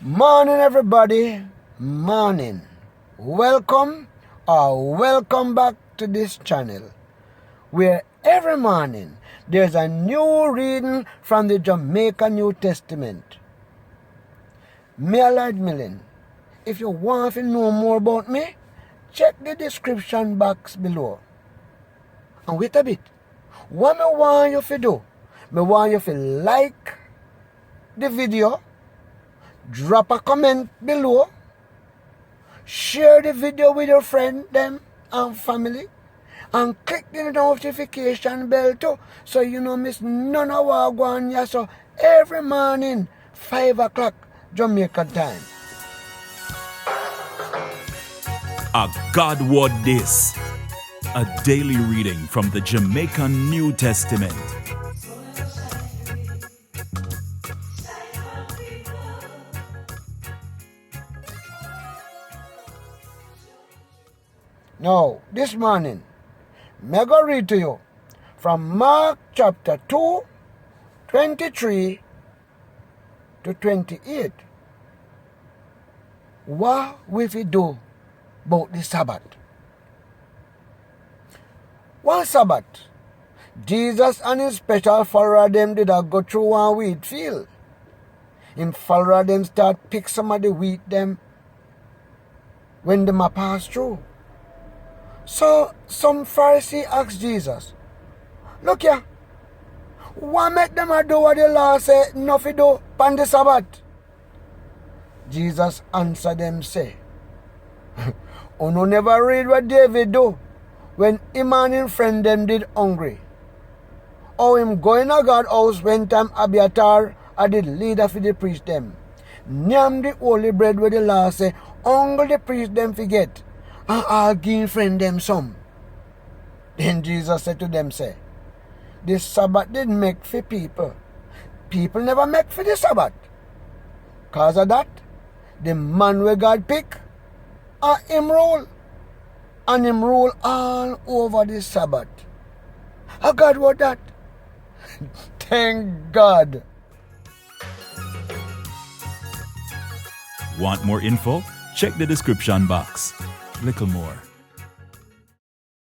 Morning, everybody. Morning. Welcome or welcome back to this channel, where every morning there's a new reading from the Jamaican New Testament. Marian Lloyd Millen. If you want to know more about me, check the description box below. And wait a bit. What I want you to do, I want you to like the video, drop a comment below, share the video with your friend, them, and family, and click the notification bell too, so you don't miss none of what go on here. So every morning, 5 o'clock Jamaican time. A God Word This, a daily reading from the Jamaican New Testament. Now, this morning, I'm going to read to you from Mark chapter 2, 23 to 28. What will we do about the Sabbath? One Sabbath, Jesus and his special follower them did go through one wheat field. Him follower them start pick some of the wheat them when them a pass through. So some Pharisee asked Jesus, "Look here, what make them a do what the law say not to do on the Sabbath?" Jesus answered them say, "Uno never read what David do when him and him friend them did hungry. Or him going to God's house when time Abiathar a did leader for the priest them. Nyam the holy bread where the law say, only the priest them forget. And I'll give friend them some." Then Jesus said to them, say, "The Sabbath didn't make for people. People never make for the Sabbath. Cause of that, the man where God pick, him rule. And him rule all over the Sabbath." A God what that? Thank God. Want more info? Check the description box. Little more.